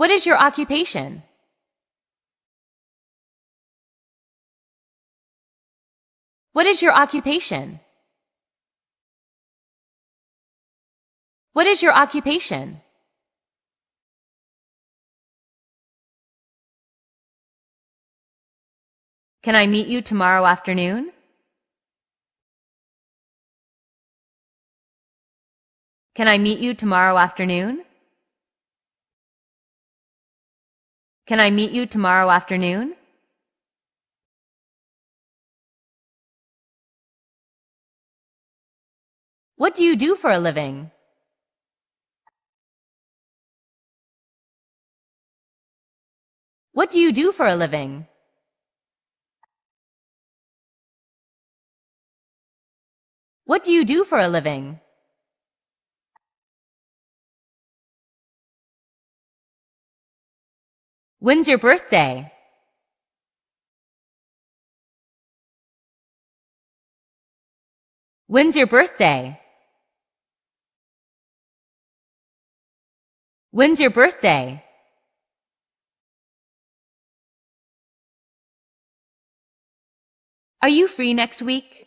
What is your occupation? What is your occupation? What is your occupation? Can I meet you tomorrow afternoon? Can I meet you tomorrow afternoon? Can I meet you tomorrow afternoon? What do you do for a living? What do you do for a living? What do you do for a living? When's your birthday? When's your birthday? When's your birthday? Are you free next week?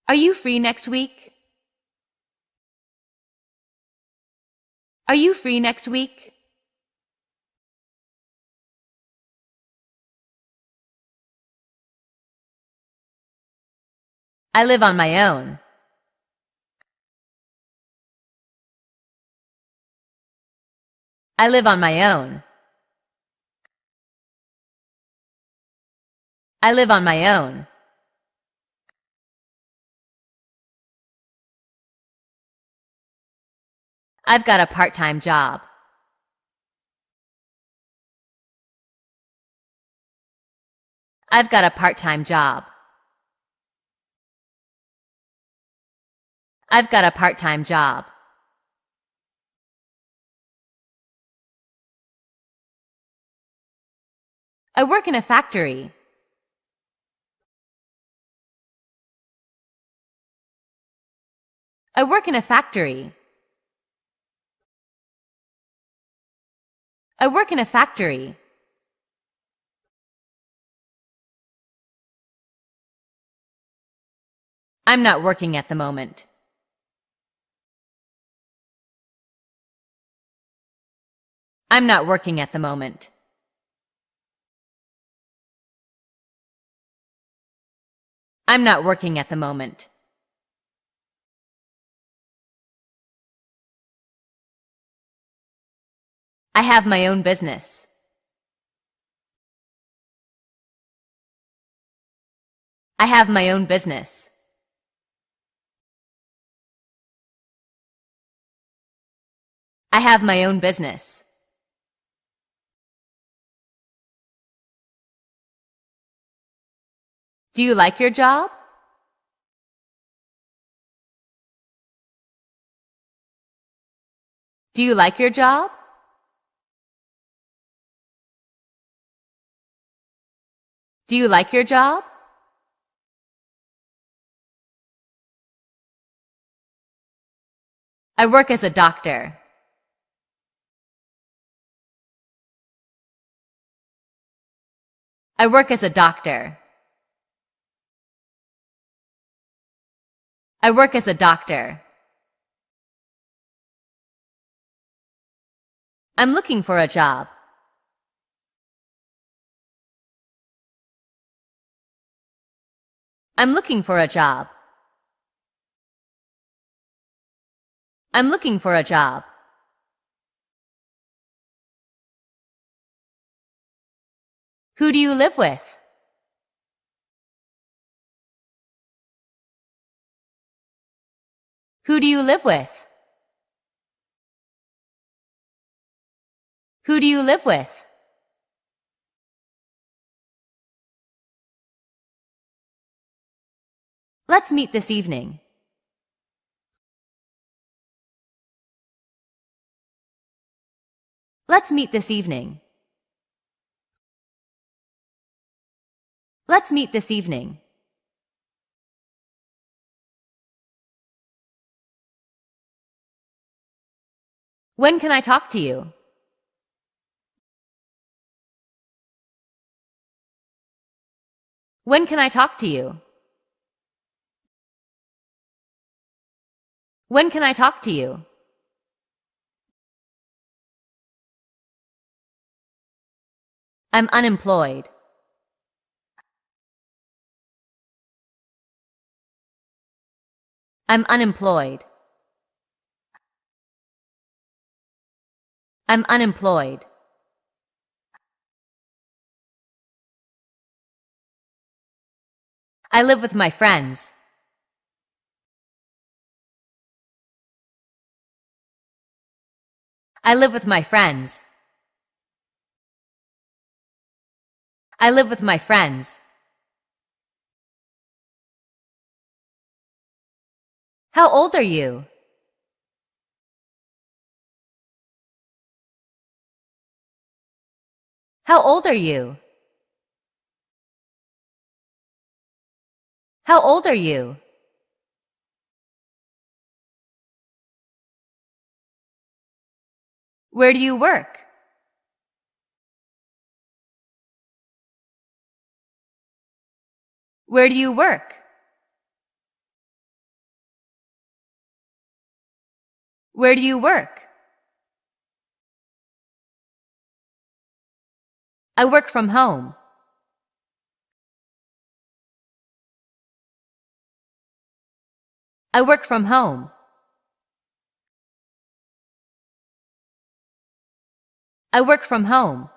Are you free next week? Are you free next week? I live on my own. I live on my own. I live on my own. I've got a part-time job. I've got a part-time job. I've got a part-time job. I work in a factory. I work in a factory. I work in a factory. I'm not working at the moment. I'm not working at the moment. I'm not working at the moment. I have my own business. I have my own business. I have my own business. Do you like your job? Do you like your job? Do you like your job? I work as a doctor. I work as a doctor. I work as a doctor. I'm looking for a job. I'm looking for a job. I'm looking for a job. Who do you live with? Who do you live with? Who do you live with? Let's meet this evening. Let's meet this evening. Let's meet this evening. When can I talk to you? When can I talk to you? When can I talk to you? I'm unemployed. I'm unemployed. I'm unemployed. I live with my friends. I live with my friends. I live with my friends. How old are you? How old are you? How old are you? Where do you work? Where do you work? Where do you work? I work from home. I work from home. I work from home.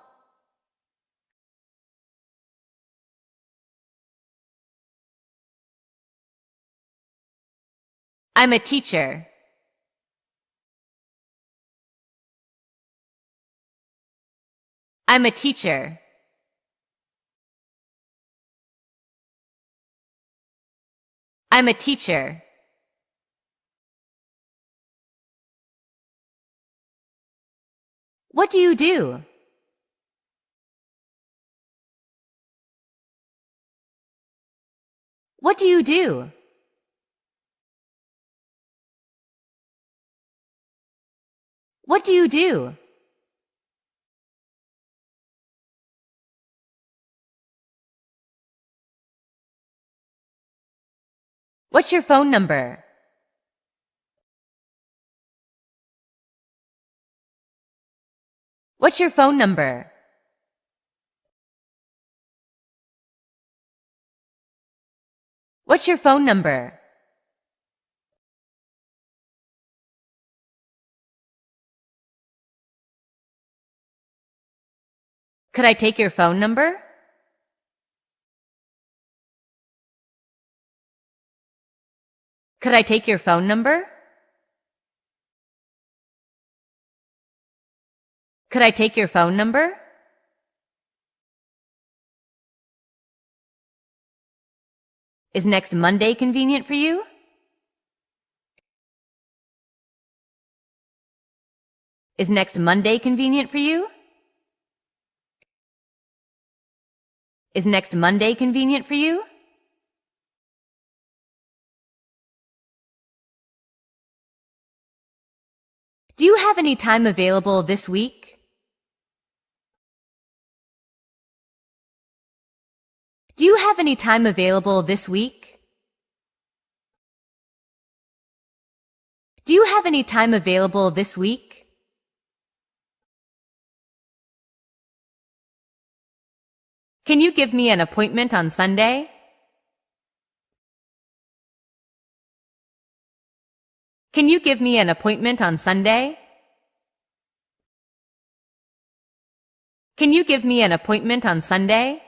I'm a teacher. I'm a teacher. I'm a teacher. What do you do? What do you do? What do you do? What's your phone number? What's your phone number? What's your phone number? Could I take your phone number? Could I take your phone number? Could I take your phone number? Is next Monday convenient for you? Is next Monday convenient for you? Is next Monday convenient for you? Do you have any time available this week? Do you have any time available this week? Do you have any time available this week? Can you give me an appointment on Sunday? Can you give me an appointment on Sunday? Can you give me an appointment on Sunday?